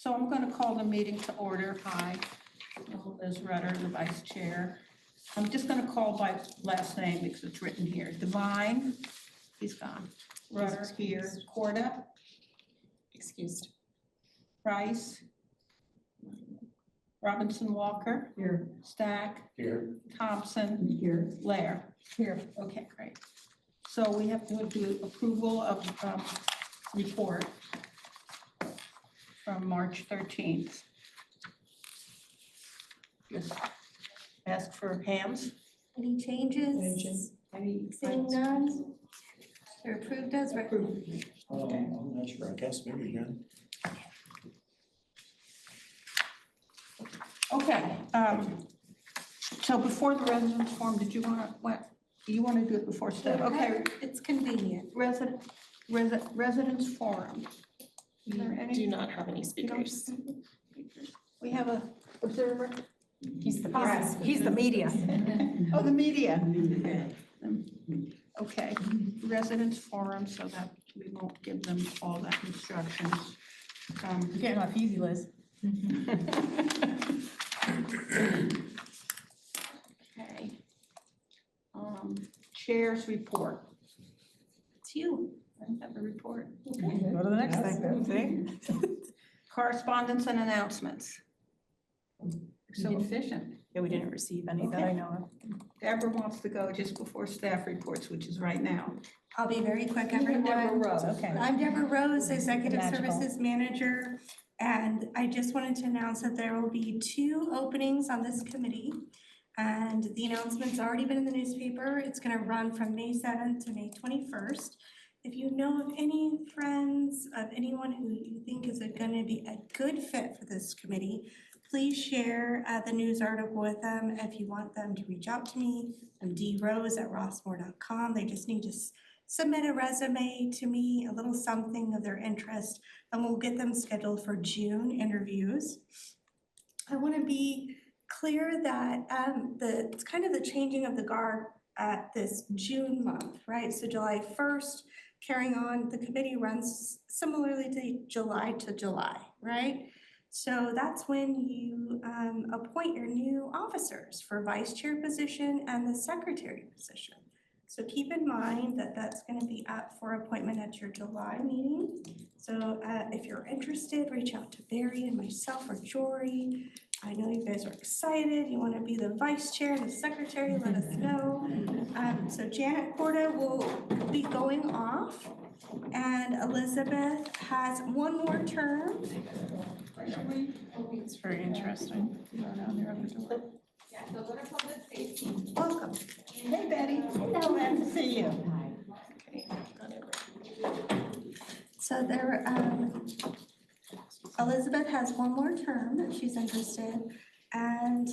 So I'm going to call the meeting to order. Hi, Liz Rutter, the vice chair. I'm just going to call by last name because it's written here. Devine, he's gone. Rutter here. Corda, Excused. Price, Robinson Walker. Here. Stack. Here. Thompson. Here. Lair. Here. Okay, great. So we have to do approval of report from March 13th. Just ask for hands. Any changes? Seeing none? They're approved as written. I'm not sure, I guess maybe again. Okay, so before the residence forum, did you want to, what, you want to do it before step? Okay, It's convenient. residence forum. Is there any? Do not have any You don't- speakers. We have a observer. He's the press. He's the media. Oh, the media. Okay, residence forum, so that we won't give them all that instructions. You're getting off easy, Liz. Okay. Chair's report. It's you. I have a report. Go to the next thing. See? Correspondence and announcements. So efficient. Yeah, we didn't receive any that I know of. Deborah wants to go just before staff reports, which is right now. I'll be very quick, Deborah everyone. Rose. Okay. I'm Deborah Rose, Executive Magical. Services Manager, and I just wanted to announce that there will be 2 openings on this committee. And the announcement's already been in the newspaper. It's gonna run from May 7th to May 21st. If you know of any friends, of anyone who you think is gonna be a good fit for this committee, please share the news article with them. If you want them to reach out to me, I'm drose@rossmore.com. They just need to submit a resume to me, a little something of their interest, and we'll get them scheduled for June interviews. I want to be clear that it's kind of the changing of the guard at this June month, right? So July 1st, carrying on, the committee runs similarly to July, right? So that's when you appoint your new officers for vice chair position and the secretary position. So keep in mind that that's going to be up for appointment at your July meeting. So if you're interested, reach out to Barry and myself or Jory. I know you guys are excited. You want to be the vice chair and the secretary, let us know. So Janet Corda will be going off, and Elizabeth has 1 more term. It's very interesting. Welcome. Hey, Betty. Hello, glad to see you. So there, Elizabeth has 1 more term if she's interested. And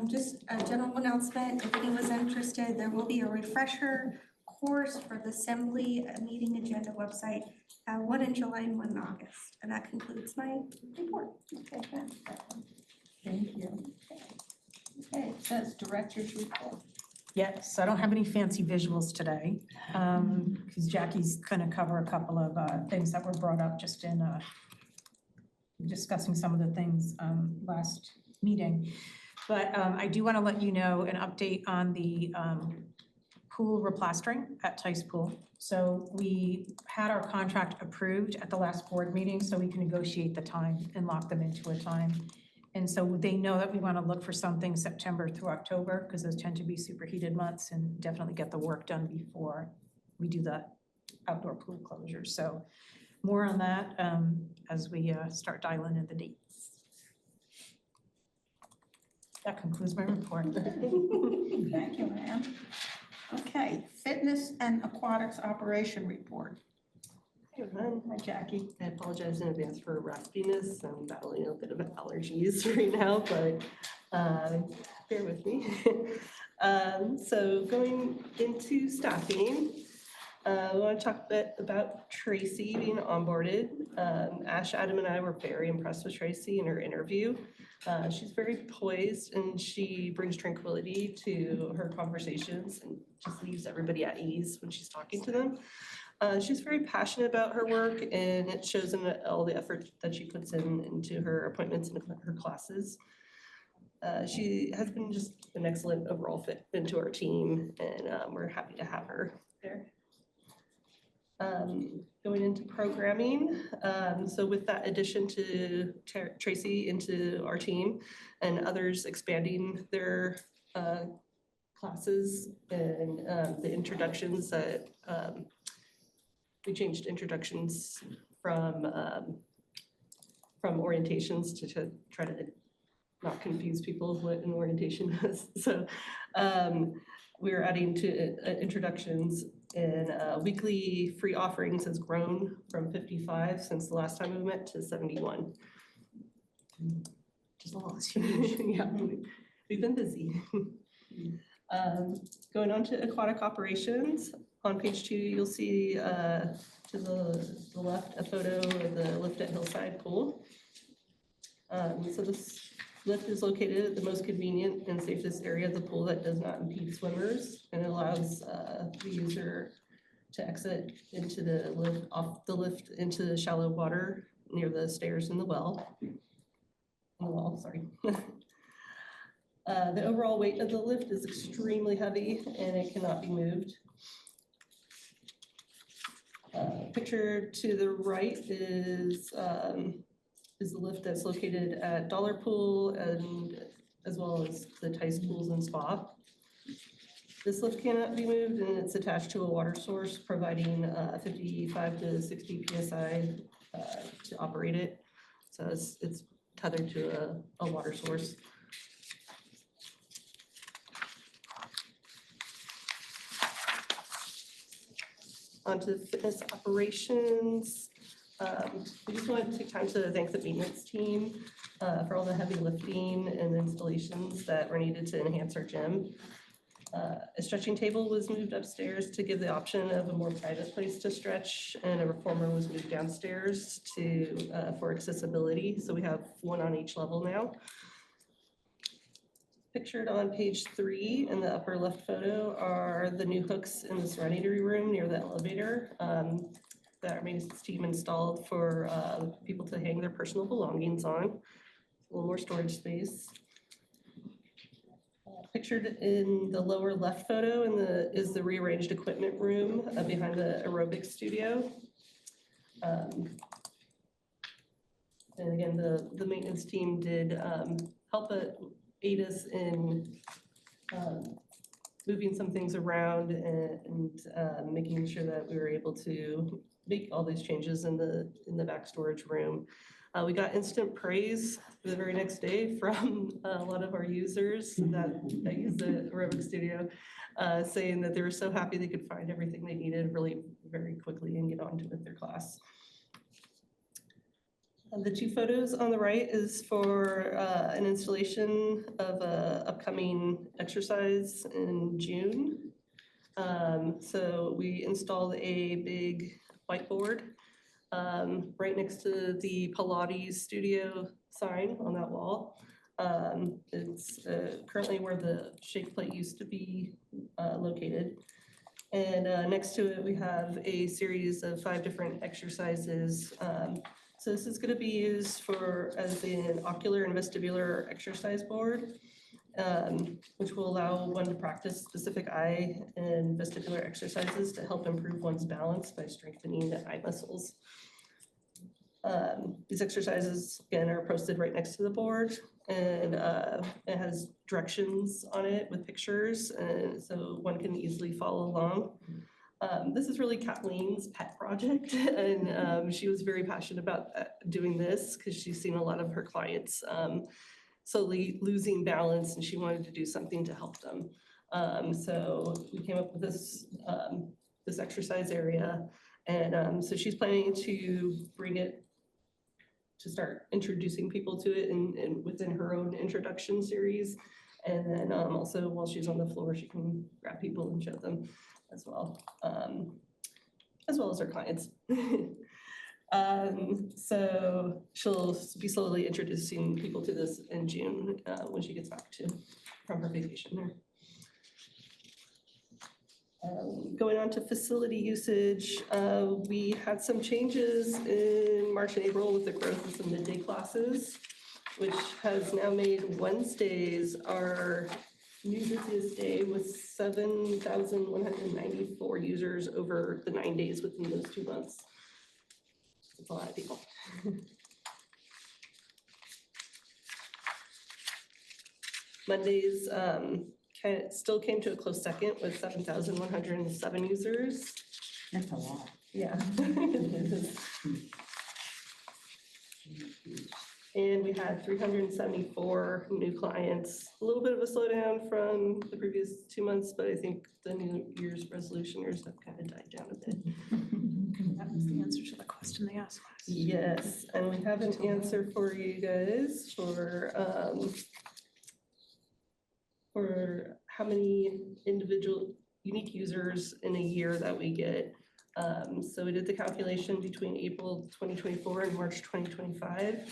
just a general announcement, if anyone's interested, there will be a refresher course for the Assembly meeting agenda website, 1 in July and 1 in August. And that concludes my report. Okay, good. Thank you. Okay, it says director's report. Yes, I don't have any fancy visuals today, because Jackie's gonna cover a couple of things that were brought up just in discussing some of the things last meeting. But I do want to let you know an update on the pool replastering at Tice Pool. So we had our contract approved at the last board meeting, so we can negotiate the time and lock them into a time. And so they know that we want to look for something September through October, because those tend to be superheated months, and definitely get the work done before we do the outdoor pool closure. So more on that as we start dialing in the dates. That concludes my report. Thank you, Ann. Okay, fitness and aquatics operation report. Hey everyone, Hi, Jackie. I apologize in advance for raspiness. I'm battling a bit of allergies right now, but bear with me. So going into staffing, I want to talk a bit about Tracy being onboarded. Ash, Adam, and I were very impressed with Tracy in her interview. She's very poised and she brings tranquility to her conversations and just leaves everybody at ease when she's talking to them. She's very passionate about her work, and it shows in all the effort that she puts into her appointments and her classes. She has been just an excellent overall fit into our team, and we're happy to have her there. Going into programming, so with that addition to Tracy into our team and others expanding their classes and the introductions that we changed introductions from orientations to try to not confuse people what an orientation is. So we're adding to introductions, and weekly free offerings has grown from 55 since the last time we met to 71. Just a lot. Yeah, we've been busy. Going on to aquatic operations, on page 2, you'll see to the left a photo of the lift at Hillside Pool. So this lift is located at the most convenient and safest area of the pool that does not impede swimmers, and allows the user to exit into the lift, off the lift into the shallow water near the stairs in the well. Sorry. The overall weight of the lift is extremely heavy and it cannot be moved. Picture to the right is the lift that's located at Dollar Pool and as well as the Tice Pools and Spa. This lift cannot be moved and it's attached to a water source, providing 55 to 60 PSI to operate it. So it's tethered to a water source. Onto fitness operations. We just wanted to take time to thank the maintenance team for all the heavy lifting and installations that were needed to enhance our gym. A stretching table was moved upstairs to give the option of a more private place to stretch, and a reformer was moved downstairs for accessibility. So we have one on each level now. Pictured on page 3 in the upper left photo are the new hooks in the serenity room near the elevator that our maintenance team installed for people to hang their personal belongings on. A little more storage space. Pictured in the lower left photo is the rearranged equipment room behind the aerobics studio. And again, the maintenance team did help aid us in moving some things around and making sure that we were able to make all these changes in the back storage room. We got instant praise the very next day from a lot of our users that use the aerobic studio, saying that they were so happy they could find everything they needed really very quickly and get on with their class. The 2 photos on the right is for an installation of an upcoming exercise in June. So we installed a big whiteboard right next to the Pilates studio sign on that wall. It's currently where the shake plate used to be located. And next to it, we have a series of 5 different exercises. So this is going to be used as an ocular and vestibular exercise board, which will allow one to practice specific eye and vestibular exercises to help improve one's balance by strengthening the eye muscles. These exercises, again, are posted right next to the board, and it has directions on it with pictures, and so one can easily follow along. This is really Kathleen's pet project, and she was very passionate about doing this because she's seen a lot of her clients slowly losing balance, and she wanted to do something to help them. So we came up with this exercise area, and so she's planning to bring it to start introducing people to it and within her own introduction series. And then also while she's on the floor, she can grab people and show them as well as her clients. So she'll be slowly introducing people to this in June when she gets back from her vacation there. Going on to facility usage, we had some changes in March and April with the growth of some midday classes, which has now made Wednesdays our new busiest day with 7,194 users over the 9 days within those 2 months. It's a lot of people. Mondays still came to a close second with 7,107 users. That's a lot. Yeah. It is. And we had 374 new clients, a little bit of a slowdown from the previous 2 months, but I think the New Year's resolutioners have kind of died down a bit. That was the answer to the question they asked last. Yes, and we have an answer for you guys for how many individual unique users in a year that we get. So we did the calculation between April 2024 and March 2025.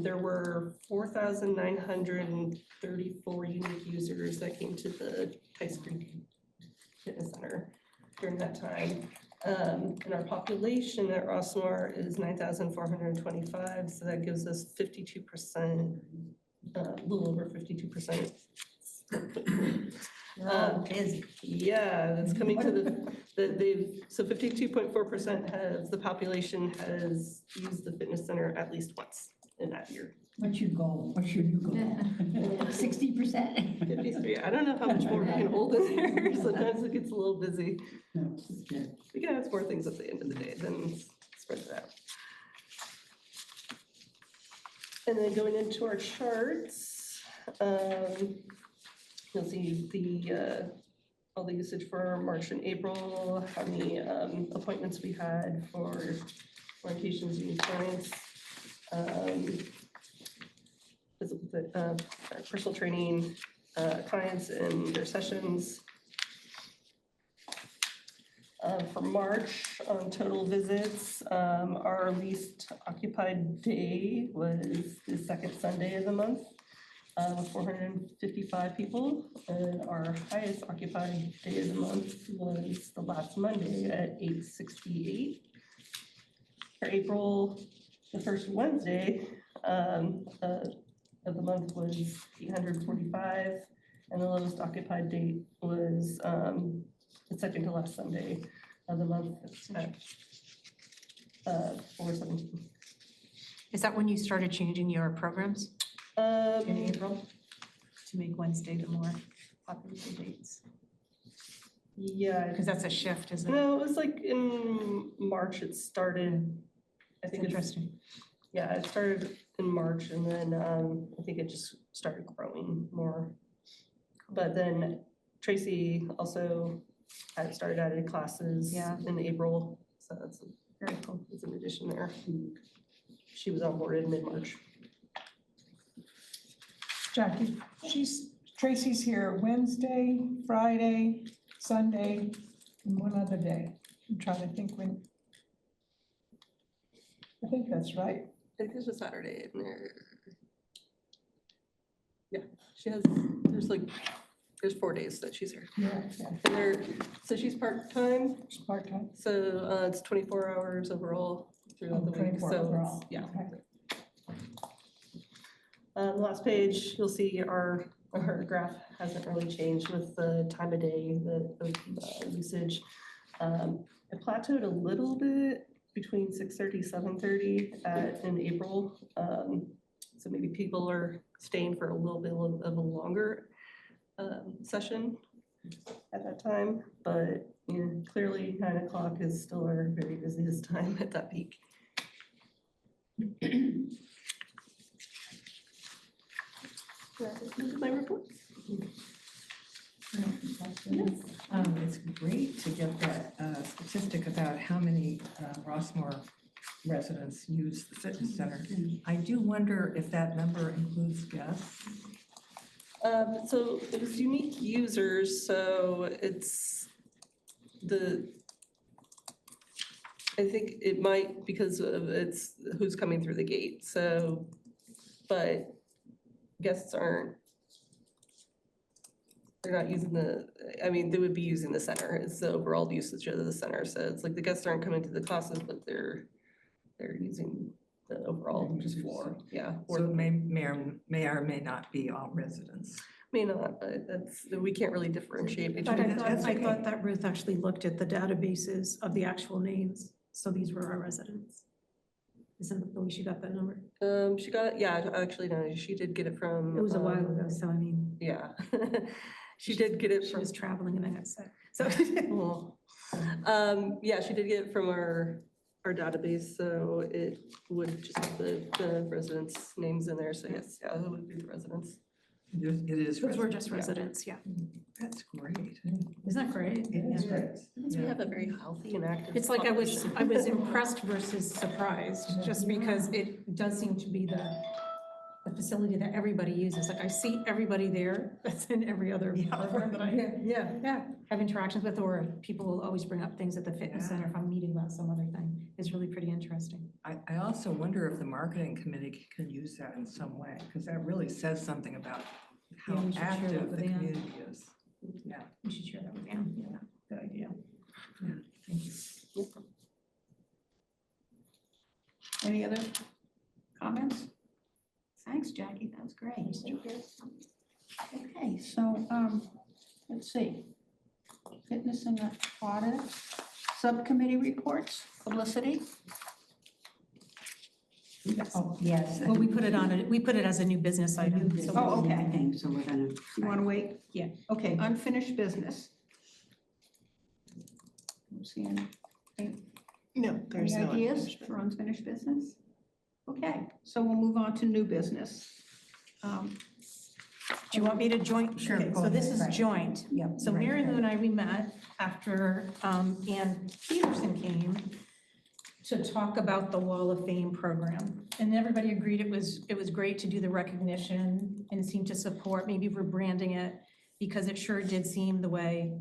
There were 4,934 unique users that came to the Tice Creek Fitness Center during that time. And our population at Rossmore is 9,425, so that gives us 52%, a little over 52%. Yeah, that's coming to so 52.4% of the population has used the fitness center at least once in that year. What's your goal? What should you go? 60%. 53, I don't know how much more we can hold in there. Sometimes it gets a little busy. No, it's good. We can add more things at the end of the day, then spread it out. And then going into our charts, you'll see all the usage for March and April, how many appointments we had for orientations and clients, personal training clients and their sessions. For March, on total visits, our least occupied day was the second Sunday of the month, with 455 people. And our highest occupied day of the month was the last Monday at 868. For April, the first Wednesday of the month was 845, and the lowest occupied date was the second to last Sunday of the month at 417. Is that when you started changing your programs in April to make Wednesday the more popular dates? Yeah. Because that's a shift, isn't it? No, it was like in March it started. I think Interesting. Yeah, it started in March and then I think it just started growing more. But then Tracy also had started adding classes in April, so that's very cool. It's an addition there. She was on board in mid-March. Jackie, Tracy's here Wednesday, Friday, Sunday, and one other day. I'm trying to think when. I think that's right. I think there's a Saturday in there. Yeah, there's 4 days that she's here. Yeah, And so she's part-time, it's part-time. so it's 24 hours overall throughout the week. 24 So overall. it's- yeah. Okay. The last page, you'll see our graph hasn't really changed with the time of day, the usage. It plateaued a little bit between 6:30, 7:30 in April. So maybe people are staying for a little bit of a longer session at that time, but clearly 9 o'clock is still our very busiest time at that peak. That concludes my report. It's great to get that statistic about how many Rossmore residents use the fitness center. I do wonder if that number includes guests. So it was unique users, so I think it might because of it's who's coming through the gate, so, but guests aren't they're not using I mean, they would be using the center. It's the overall usage of the center. So it's like the guests aren't coming to the classes, but they're using the overall just floor. Yeah. So it may or may not be all residents. May not, but we can't really differentiate But between. I thought that Ruth actually looked at the databases of the actual names, so these were our residents. Isn't that the way she got that number? She got, yeah, actually, no, she did get it from. It was a while ago, so I mean, Yeah. She did get it she from. was traveling and I got sick, so. Well, yeah, she did get it from our database, so it would just have the residents' names in there, so yes, yeah, it would be the residents. It is. Those were just residents, yeah. That's great. Isn't that great? It is Yeah. great. Because we have a very healthy and active. It's like I was population. impressed versus surprised, just because it does seem to be the facility that everybody uses. Like I see everybody there that's in every other program that I have interactions with, or people will always bring up things at the fitness center if I'm meeting about some other thing. It's really pretty interesting. I also wonder if the marketing committee can use that in some way, because that really says something about how Yeah, we should share that active with the Ann. community is. Yeah. We should share that with Ann. Yeah, good idea. Thank you. Any other comments? Thanks, Jackie, that was great. Okay, so, let's see. Fitness and Aquatics, subcommittee reports, Felicity? Oh, yes. Well, we put it as a new business item. so Oh, okay. Thing, so we're gonna. You want to wait? Yeah. Okay, unfinished business. Don't see any No, there's Any no. ideas unfinished for unfinished business? Okay, so we'll move on to new business. Do you want me to join? Sure, Okay, go So this ahead, is right. joint. Yep. So right, Mary Lou right. and I, we met after Ann Peterson came to talk about the Wall of Fame program. And everybody agreed it was great to do the recognition and seemed to support maybe rebranding it, because it sure did seem the way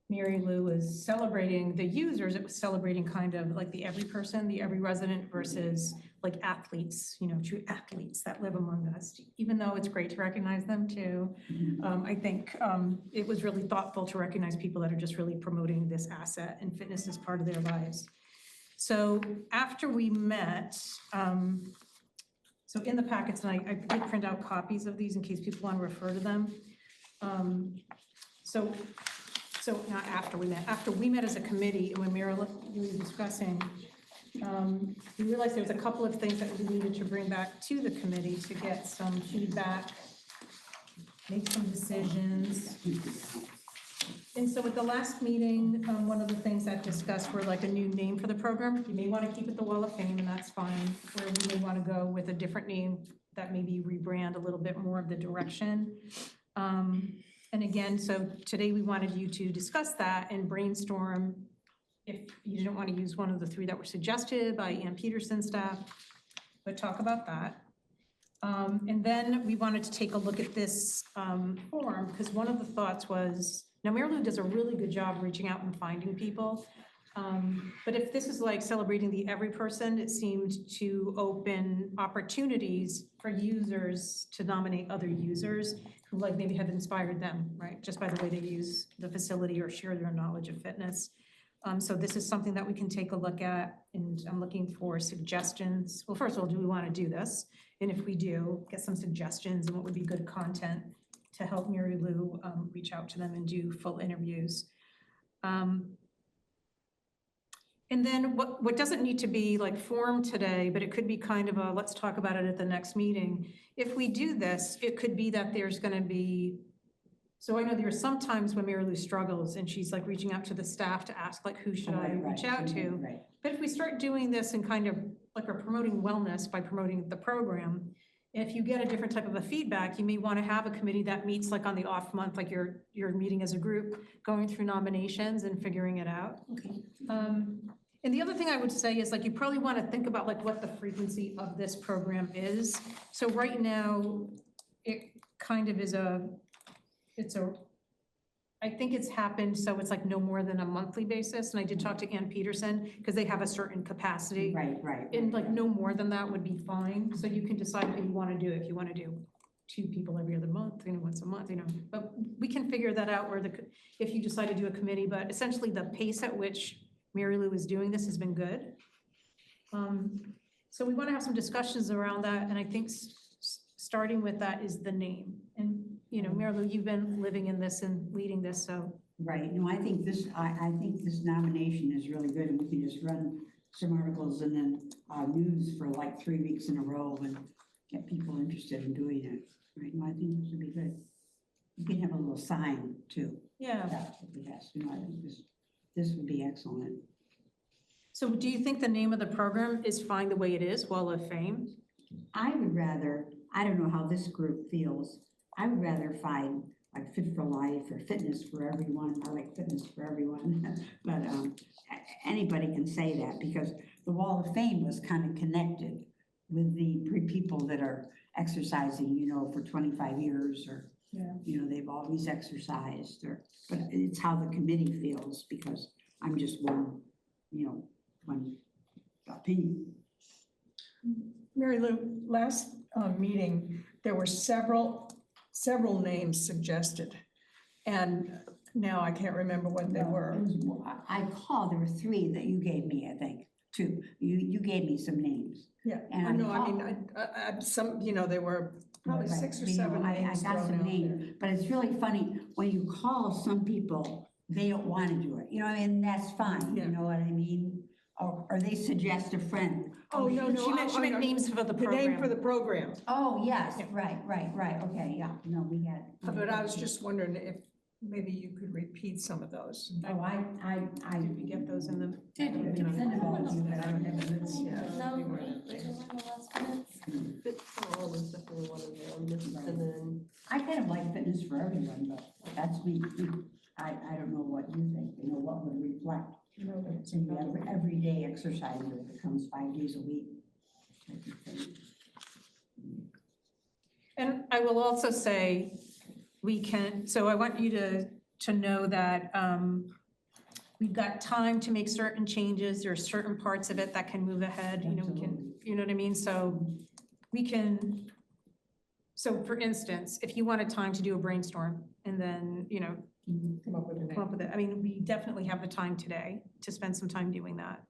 Mary Lou was celebrating the users, it was celebrating kind of like the every person, the every resident versus like athletes, true athletes that live among us, even though it's great to recognize them too. I think it was really thoughtful to recognize people that are just really promoting this asset, and fitness is part of their lives. So after we met, so in the packets, and I did print out copies of these in case people want to refer to them. So not after we met as a committee, and when Mary Lou was discussing, we realized there was a couple of things that we needed to bring back to the committee to get some feedback, make some decisions. And so at the last meeting, one of the things that discussed were like a new name for the program. You may want to keep it the Wall of Fame, and that's fine. Or you may want to go with a different name that maybe rebrand a little bit more of the direction. And again, so today we wanted you to discuss that and brainstorm if you didn't want to use one of the three that were suggested by Ann Peterson's staff, but talk about that. And then we wanted to take a look at this form, because one of the thoughts was, now Mary Lou does a really good job reaching out and finding people. But if this is like celebrating the every person, it seemed to open opportunities for users to nominate other users who like maybe have inspired them, right? Just by the way they use the facility or share their knowledge of fitness. So this is something that we can take a look at, and I'm looking for suggestions. Well, first of all, do we want to do this? And if we do, get some suggestions and what would be good content to help Mary Lou reach out to them and do full interviews. And then what doesn't need to be like formed today, but it could be kind of a, let's talk about it at the next meeting. If we do this, it could be that there's going to be, so I know there are some times when Mary Lou struggles and she's like reaching out to the staff to ask like, who should I reach out to? Right. But if we start doing this and kind of like we're promoting wellness by promoting the program, if you get a different type of a feedback, you may want to have a committee that meets like on the off month, like you're meeting as a group, going through nominations and figuring it out. Okay. And the other thing I would say is like, you probably want to think about like what the frequency of this program is. So right now, it kind of is I think it's happened, so it's like no more than a monthly basis. And I did talk to Ann Peterson because they have a certain capacity. Right. And like no more than that would be fine. So you can decide what you want to do, if you want to do 2 people every other month, once a month, but we can figure that out if you decide to do a committee, but essentially the pace at which Mary Lou is doing this has been good. So we want to have some discussions around that, and I think starting with that is the name. And, Mary Lou, you've been living in this and leading this, so. Right, no, I think I think this nomination is really good, and we can just run some articles and then news for like 3 weeks in a row and get people interested in doing it. Right, no, I think this would be good. You can have a little sign too. Yeah. That's what we have, I think this would be excellent. So do you think the name of the program is Find the Way It Is, Wall of Fame? I would rather, I don't know how this group feels, I would rather find like Fit for Life or Fitness for Everyone. I like Fitness for Everyone, but anybody can say that because the Wall of Fame was kind of connected with the people that are exercising, for 25 years or, they've always exercised but it's how the committee feels because I'm just one opinion. Mary Lou, last meeting, there were several names suggested. And now I can't remember what they were. I called, there were 3 that you gave me, I think, 2. You gave me some names. Yeah, And I know, I mean, some, there were probably Right, 6 or you know, 7 I names got thrown some out there. names, but it's really funny, when you call some people, they don't want to do it, that's fine, Yeah. you know what I mean? Or they suggest a friend. Oh, no, She meant names for the The name for program. the program. Oh, yes, right, okay, yeah, no, we had. But I was just wondering if maybe you could repeat some of those. Oh, I. Did we get those in the? Did you? Send it all to you, but I don't have the minutes. Fit for all was definitely one of them, and then. I kind of like Fitness for Everyone, but that's me. I don't know what you think, what would reflect. It's in the everyday exerciser that comes 5 days a week. And I will also say, so I want you to know that we've got time to make certain changes. There are certain parts of it that can move ahead, we can, you know what I mean? So so for instance, if you wanted time to do a brainstorm and then, Come up with a name. come up with it, we definitely have the time today to spend some time doing that.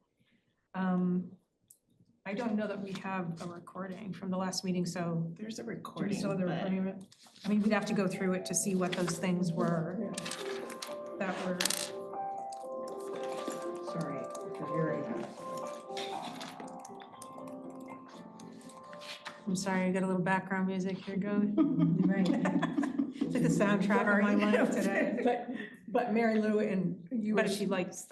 I don't know that we have a recording from the last meeting, so There's a do we recording. still have the but- recording of it? We'd have to go through it to see what those things were that were. Sorry, because you're I'm sorry, I got a little background music here going. Right. It's like the soundtrack of my life today. But Mary Lou, and you. But she likes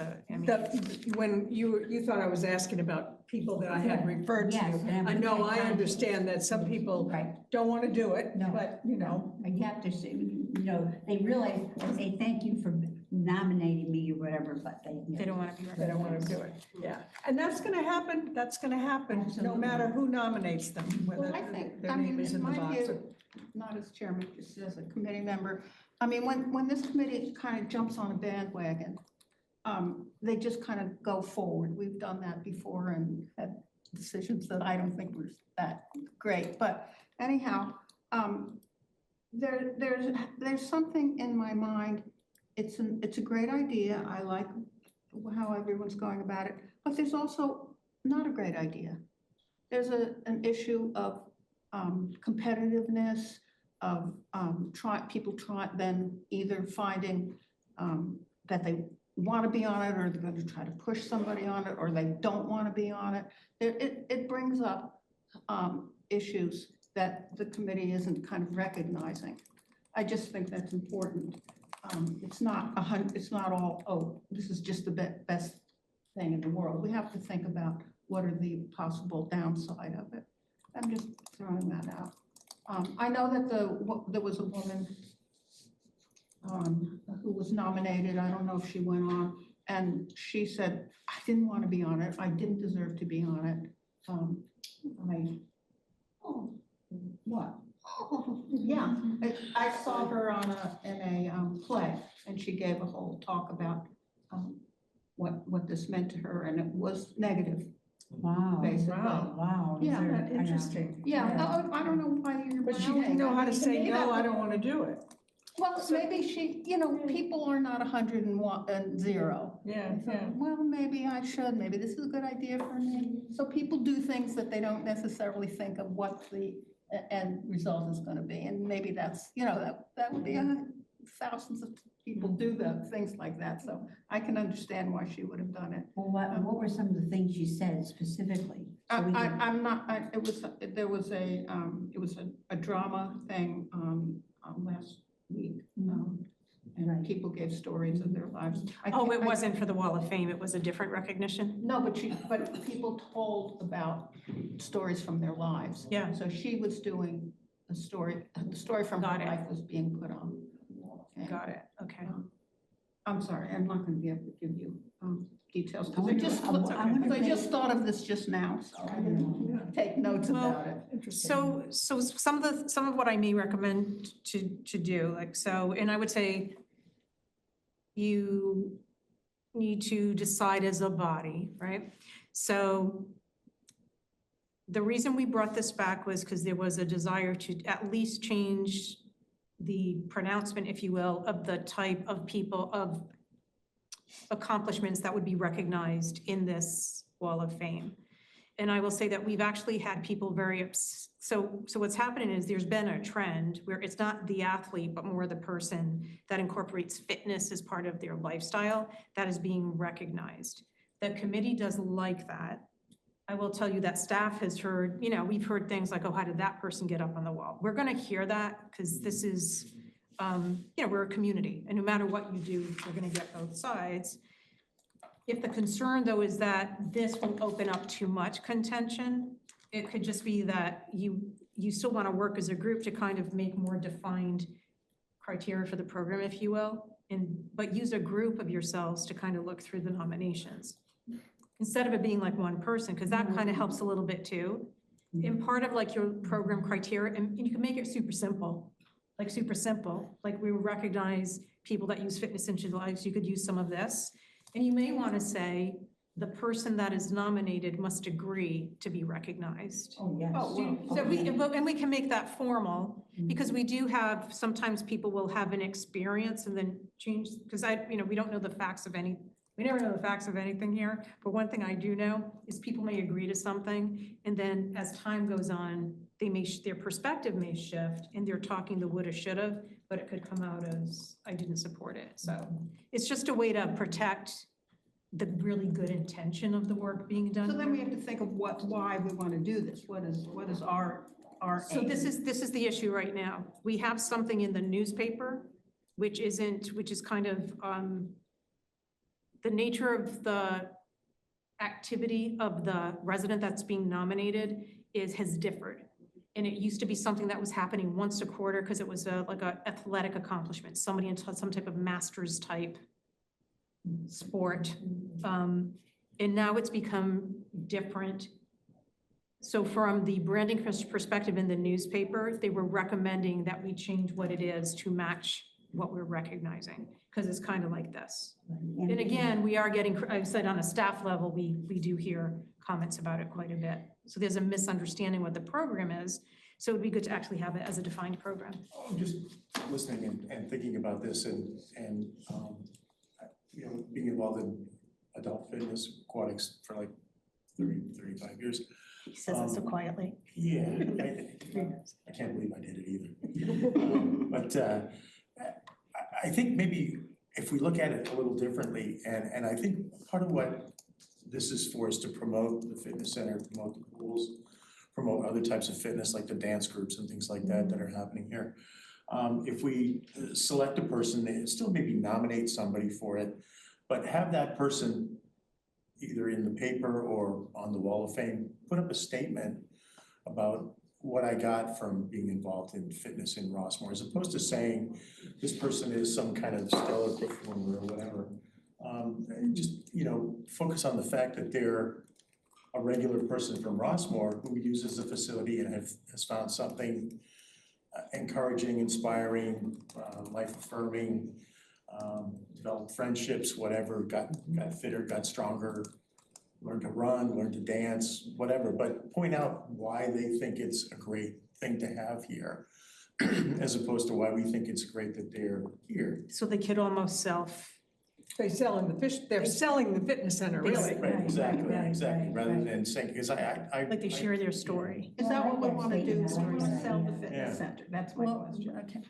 When you thought I was asking about people that I had referred to, Yes, and I know, I understand that some people Right. don't want to do it, No. but, You have to say, they realize, they say, thank you for nominating me or whatever, but They don't want to be. they don't want to do it. Yeah, and that's going to happen, no Absolutely. matter who nominates them, Well, whether I think, their name is in in the my box. view, not as chairman, just as a committee member, when this committee kind of jumps on a bandwagon, they just kind of go forward. We've done that before and had decisions that I don't think were that great. But anyhow, there's something in my mind. It's a great idea. I like how everyone's going about it, but there's also not a great idea. There's an issue of competitiveness, of people then either finding that they want to be on it, or they're going to try to push somebody on it, or they don't want to be on it. It brings up issues that the committee isn't kind of recognizing. I just think that's important. It's not all, oh, this is just the best thing in the world. We have to think about what are the possible downside of it. I'm just throwing that out. I know that there was a woman who was nominated. I don't know if she went on, and she said, I didn't want to be on it. I didn't deserve to be on it. What? Oh, yeah, I saw her in a play, and she gave a whole talk about what this meant to her, and it was negative. Wow. Basically. Wow. Yeah. Isn't that interesting? Yeah, I don't know why you're. But she didn't know know how to say, me, no, that- I don't want to do it. Well, maybe she, people are not 101 and 0. Yeah, So, yeah. well, maybe I should, maybe this is a good idea for me. So people do things that they don't necessarily think of what the end result is gonna be. And maybe that's, that would be thousands of people do things like that. So I can understand why she would have done it. Well, what were some of the things you said specifically? So we can- I'm not, there was it was a drama thing, last week. And Right. people gave stories of their lives. Oh, it wasn't for the Wall of Fame, it was a different recognition? No, but people told about stories from their lives. Yeah. So she was doing the story from her Got it. life was being put on. And, Got it, okay. I'm sorry, I'm not gonna be able to give you details, I because wonder if I they- just thought of this just now, so I didn't take notes about it. Interesting. So some of what I may recommend to do, and I would say you need to decide as a body, right? So the reason we brought this back was because there was a desire to at least change the pronouncement, if you will, of the type of people, of accomplishments that would be recognized in this Wall of Fame. And I will say that we've actually had people so what's happening is there's been a trend where it's not the athlete, but more the person that incorporates fitness as part of their lifestyle that is being recognized. The committee does like that. I will tell you that staff has heard, we've heard things like, oh, how did that person get up on the wall? We're gonna hear that because this is, we're a community, and no matter what you do, we're gonna get both sides. If the concern, though, is that this will open up too much contention, it could just be that you still want to work as a group to kind of make more defined criteria for the program, if you will, but use a group of yourselves to kind of look through the nominations. Instead of it being like one person, because that kind of helps a little bit too. And part of like your program criteria, and you can make it super simple, like we recognize people that use fitness into their lives, you could use some of this. And you may want to say, the person that is nominated must agree to be recognized. Oh, yes. So we can make that formal, because we do have, sometimes people will have an experience and then change, because we don't know the facts of we never know the facts of anything here, but one thing I do know is people may agree to something, and then as time goes on, their perspective may shift, and they're talking the woulda, shoulda, but it could come out as, I didn't support it. So it's just a way to protect the really good intention of the work being done. So then we have to think of why we want to do this. What is our So aim? this is the issue right now. We have something in the newspaper, which is kind of, the nature of the activity of the resident that's being nominated has differed. And it used to be something that was happening once a quarter because it was like an athletic accomplishment, somebody into some type of master's type sport. And now it's become different. So from the branding perspective in the newspaper, they were recommending that we change what it is to match what we're recognizing, because it's kind of like this. And again, we are getting, I've said on a staff level, we do hear comments about it quite a bit. So there's a misunderstanding what the program is. So it'd be good to actually have it as a defined program. I'm just listening and thinking about this and being involved in adult fitness, aquatics for like 35 years. He says it so quietly. Yeah, I can't believe I did it either. But I think maybe if we look at it a little differently, and I think part of what this is for is to promote the fitness center, promote the pools, promote other types of fitness like the dance groups and things like that that are happening here. If we select a person, they still maybe nominate somebody for it, but have that person either in the paper or on the Wall of Fame, put up a statement about what I got from being involved in fitness in Rossmore, as opposed to saying this person is some kind of stellar performer or whatever. Just, focus on the fact that they're a regular person from Rossmore who uses the facility and has found something encouraging, inspiring, life affirming, developed friendships, whatever, got fitter, got stronger, learned to run, learned to dance, whatever, but point out why they think it's a great thing to have here. as opposed to why we think it's great that they're here. So they could almost They're selling the fitness center, really. Right, exactly, right, exactly, right, rather right. than saying, because I. like they share their story. Is that what we want to do? We Well, I like want to that sell the statement. fitness Yeah. center? That's my Well, question. okay.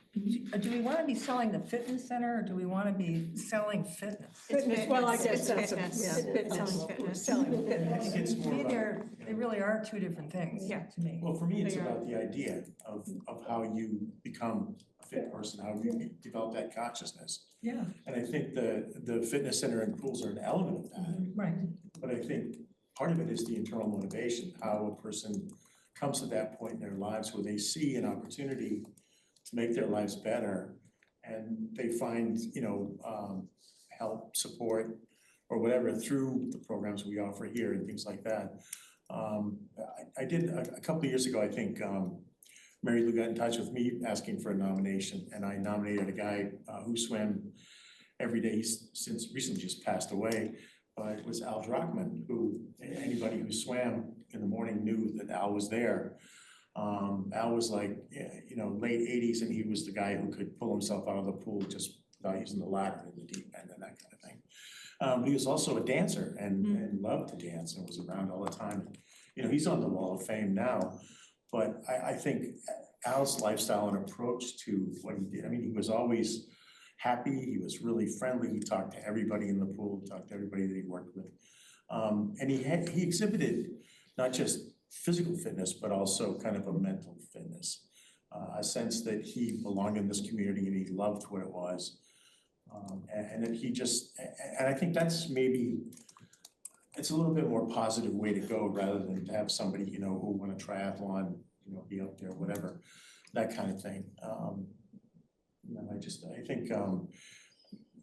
Do we want to be selling the fitness center or do we want to be selling fitness? Fitness, well, I guess It's that's, fitness. yeah, Fitness. fitness. Selling fitness. Selling I fitness. think it's To more me, about, they really are two different things Yeah. to me. well, for me, it's They are. about the idea of how you become a fit person, how you develop that consciousness. Yeah, And I think the fitness center and pools are an element of that. right. But I think part of it is the internal motivation, how a person comes to that point in their lives where they see an opportunity to make their lives better. And they find, help, support, or whatever through the programs we offer here and things like that. I did, a couple of years ago, I think, Mary Lou got in touch with me asking for a nomination, and I nominated a guy who swam every day. He's since recently just passed away, but it was Al Druckmann, who anybody who swam in the morning knew that Al was there. Al was like, late 80s, and he was the guy who could pull himself out of the pool just without using the ladder in the deep end and that kind of thing. He was also a dancer and loved to dance and was around all the time. He's on the Wall of Fame now, but I think Al's lifestyle and approach to what he did, he was always happy, he was really friendly, he talked to everybody in the pool, talked to everybody that he worked with. And he exhibited not just physical fitness, but also kind of a mental fitness, a sense that he belonged in this community and he loved what it was. And that he just, and I think that's maybe, it's a little bit more positive way to go rather than to have somebody, who won a triathlon, be up there, whatever, that kind of thing. I think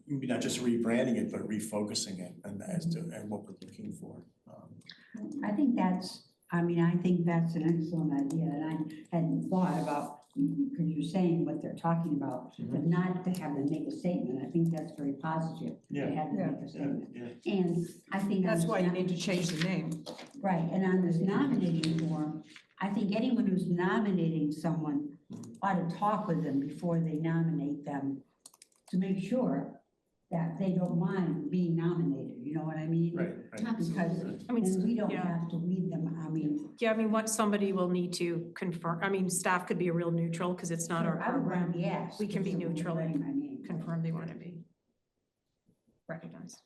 maybe not just rebranding it, but refocusing it and what we're looking for. I think that's an excellent idea, and I hadn't thought about, because you're saying what they're talking about, but not to have them make a statement. I think that's very positive, to Yeah. have them Yeah. make a statement. Yeah. And I think. That's why you need to change the name. Right, and on this nominating form, I think anyone who's nominating someone ought to talk with them before they nominate them to make sure that they don't mind being nominated, you know what I mean? Right. Because then we don't yeah. have to lead them, What somebody will need to confirm, staff could be a real neutral because it's not our I would want program. to be asked. We can be if someone neutral writing and my name. Confirm they want to be recognized.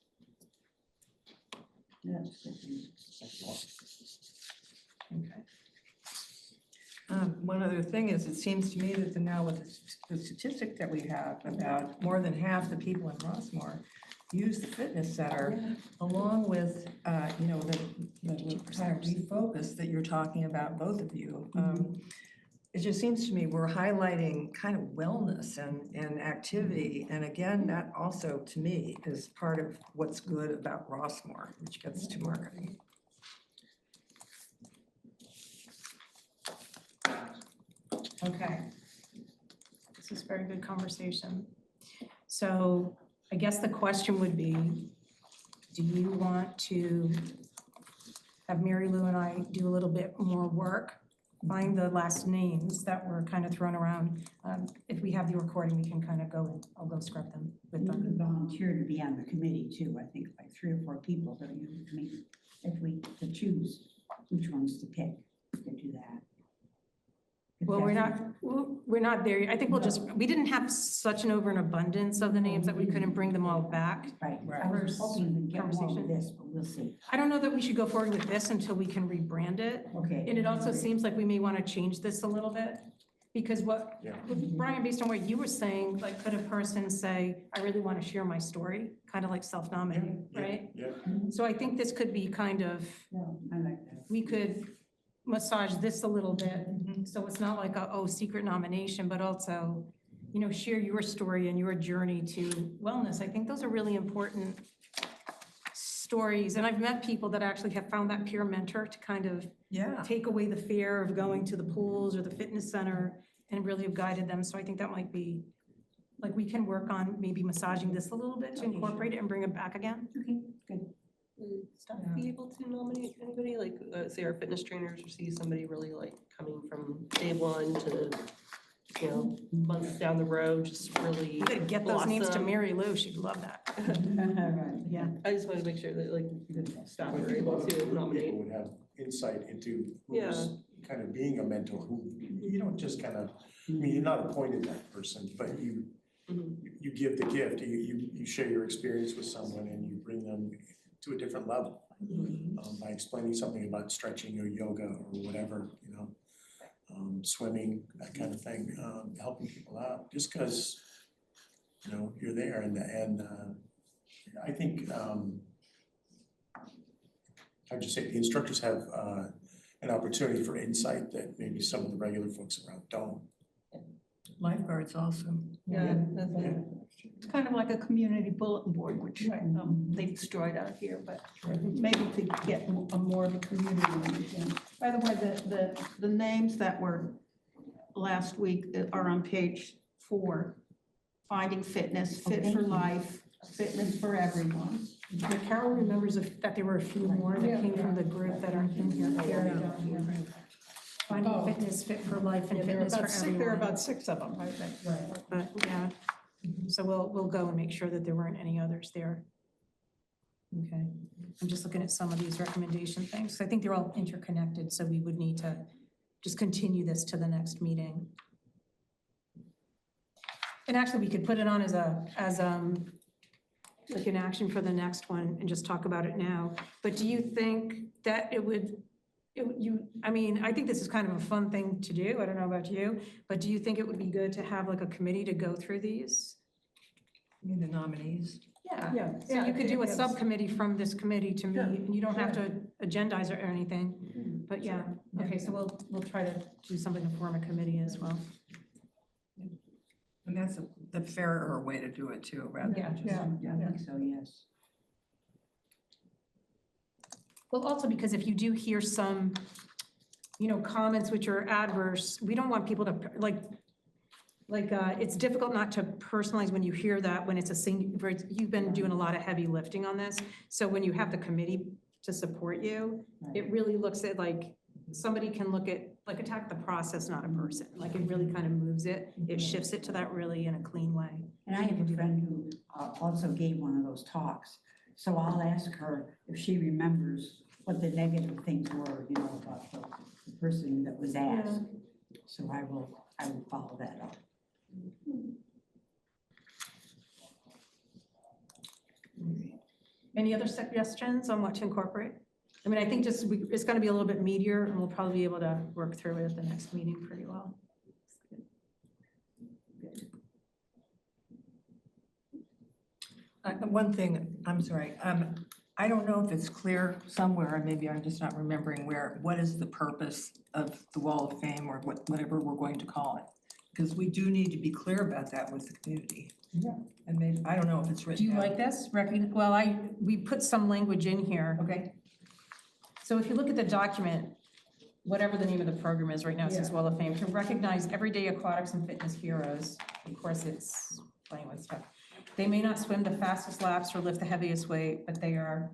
That's good. Okay. One other thing is, it seems to me that now with the statistic that we have about more than half the people in Rossmore use the fitness center, along with, the kind of refocus that you're talking about, both of you. It just seems to me we're highlighting kind of wellness and activity. And again, that also, to me, is part of what's good about Rossmore, which gets to marketing. Okay. This is very good conversation. So I guess the question would be, do you want to have Mary Lou and I do a little bit more work, find the last names that were kind of thrown around? If we have the recording, we can kind of go and I'll go scrub them with You them. could volunteer to be on the committee too, I think like 3 or 4 people, so if we could choose which ones to pick, we could do that. If Well, we're that's- not there. I think we didn't have such an overabundance of the names that we couldn't bring them all back. Right, Right. I was hoping we'd get more Conversation. with this, but we'll see. I don't know that we should go forward with this until we can rebrand it. Okay. And it also seems like we may want to change this a little bit. Because Brian, based on what you were saying, like, could a person say, I really want to share my story, kind of like self-nominating, right? Yeah. So I think this could be kind of, No, I like that. we could massage this a little bit. So it's not like secret nomination, but also, share your story and your journey to wellness. I think those are really important stories. And I've met people that actually have found that peer mentor to kind of Yeah. take away the fear of going to the pools or the fitness center and really have guided them. So I think that might be, like, we can work on maybe massaging this a little bit to incorporate it and bring it back again. Okay, good. Would staff be able to nominate anybody, like, say our fitness trainers, or see somebody really like coming from day one to you know, months down the road, just really You gotta get those names to blossom. Mary Lou, she'd love that. Yeah. I just wanted to make sure that like staff were able to nominate. People would have insight into Yeah. who's kind of being a mentor, who, you don't just kind of, I mean, you're not appointed that person, but you give the gift, you share your experience with someone and you bring them to a different level. By explaining something about stretching or yoga or whatever, you know, swimming, that kind of thing, helping people out, just because, you know, you're there and I think, I'd just say the instructors have an opportunity for insight that maybe some of the regular folks around don't. Lifeguards also. Yeah. It's kind of like a community bulletin board, which they destroyed out here, but maybe to get a more of a community in the gym. By the way, the names that were last week are on page 4. Finding Fitness, Fit for Life, Fitness for Everyone. Yeah, Carol remembers that there were a few more that came from the group that aren't in here. They're down here. Finding Fitness, Fit for Life, and Fitness for Everyone. There are about 6 of them, I think. But yeah, so we'll go and make sure that there weren't any others there. Okay, I'm just looking at some of these recommendation things. I think they're all interconnected, so we would need to just continue this to the next meeting. And actually, we could put it on as like an action for the next one and just talk about it now. But do you think that I mean, I think this is kind of a fun thing to do. I don't know about you, but do you think it would be good to have like a committee to go through these? You mean the nominees? Yeah. So you could do a subcommittee from this committee to meet, and you don't have to agendize or anything. But yeah, okay, so we'll try to do something to form a committee as well. And that's the fairer way to do it too, rather than just. I think so, yes. Well, also because if you do hear some, comments which are adverse, we don't want people to, it's difficult not to personalize when you hear that, when it's you've been doing a lot of heavy lifting on this. So when you have the committee to support you, it really looks at somebody can look at, attack the process, not a person. It really kind of moves it. It shifts it to that really in a clean way. And I have a friend who also gave one of those talks. So I'll ask her if she remembers what the negative things were, about the person that was asked. So I will follow that up. Any other suggestions on what to incorporate? I mean, I think it's going to be a little bit meatier, and we'll probably be able to work through it at the next meeting pretty well. One thing, I'm sorry, I don't know if it's clear somewhere, and maybe I'm just not remembering what is the purpose of the Wall of Fame or whatever we're going to call it? Because we do need to be clear about that with the community. Yeah. And maybe, I don't know if it's Do written you down. like this? Well, we put some language in here. Okay. So if you look at the document, whatever the name of the program is right now, it says Wall of Fame, to recognize everyday aquatics and fitness heroes. Of course, it's playing with stuff. They may not swim the fastest laps or lift the heaviest weight, but they are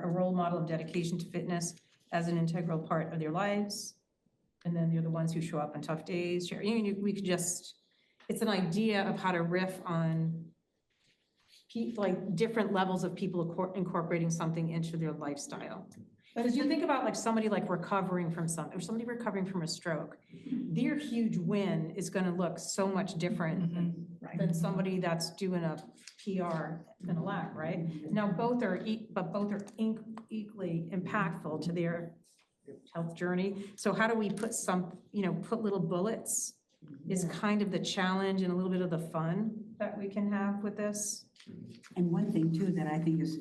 a role model of dedication to fitness as an integral part of their lives. And then they're the ones who show up on tough days. We could just, it's an idea of how to riff on different levels of people incorporating something into their lifestyle. Because you think about somebody recovering from something, or somebody recovering from a stroke, their huge win is gonna look so much different than somebody that's doing a PR in a lab, right? Now, both are equally impactful to their health journey. So how do we put put little bullets is kind of the challenge and a little bit of the fun that we can have with this. And one thing too that I think is,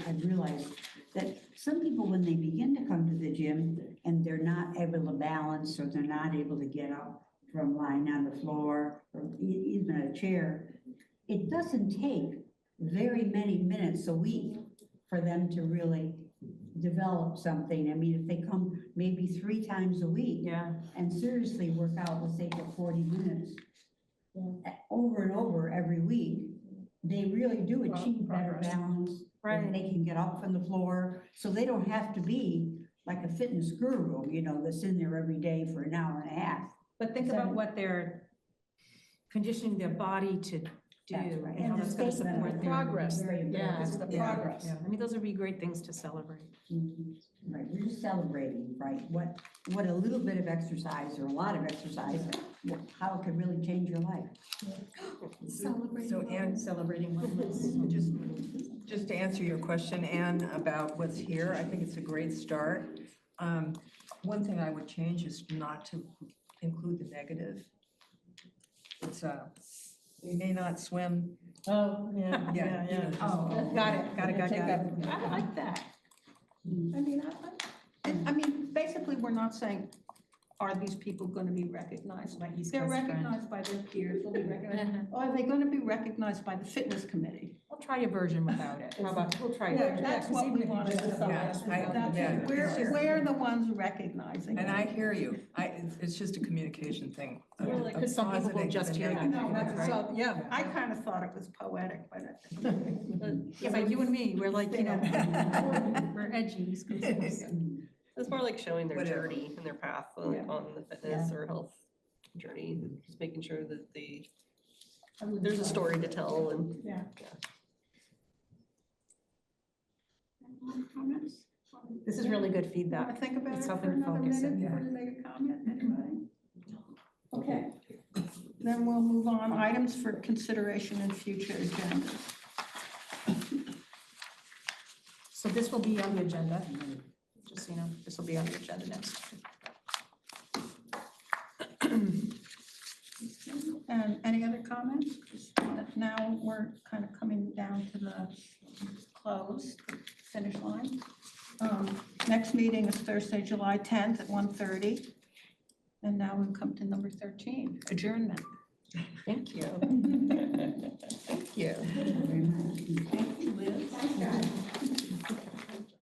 I've realized that some people, when they begin to come to the gym and they're not able to balance, or they're not able to get up from lying on the floor or even a chair, it doesn't take very many minutes a week for them to really develop something. I mean, if they come maybe 3 times a week and seriously work out, let's say for 40 minutes, over and over every week, they really do achieve better balance. Right. They can get up from the floor, so they don't have to be like a fitness guru, that's in there every day for an hour and a half. But think about what they're conditioning their body to do That's right. and how And the that's gonna statement support of their. Progress. Very Yeah, It's the important. progress. Yeah, I mean, those would be great things to celebrate. Mhm. Right, we're just celebrating, right, what a little bit of exercise or a lot of exercise, how it could really change your life. So Anne, Celebrating wellness. just to answer your question, Anne, about what's here, I think it's a great start. One thing I would change is not to include the negative. It's, we may not swim. Oh, yeah, Yeah, you know, just- Oh. Got it. I like that. I mean, I mean, basically, we're not saying, are these people gonna be recognized? My East They're Coast friend. recognized by their peers, they'll be recognized, or are they gonna be recognized by the fitness committee? We'll try a version without it. How about, we'll try. a Yeah, version. That's because what even we if you wanna just have decide. Yeah, That's yeah, it. it's just- We're the ones recognizing. And it. I hear you. it's just a communication thing. of- Well, of because some people will positive just and hear that. negative, No, that's right? So, yeah. I kind of thought it was poetic, but Yeah, but you and me, we're like, you know, we're edgy. East Coasters. It's more like showing their Whatever. journey and their path, like Yeah. on the fitness or health journey, and just making sure that there's a story to tell and. Yeah. Comments? This is really good Want feedback. to think about it It's for helping another focus it, minute before you make a comment, anybody? Okay, then we'll move on, items for consideration in future agendas. So this will be on the agenda, just so you know, this will be on the agenda next. And any other comments? 'Cause now we're kind of coming down to the close, finish line. Next meeting is Thursday, July 10th at 1:30. And now we've come to number 13, adjournment. Thank you. Thank you. Thank you, Liz.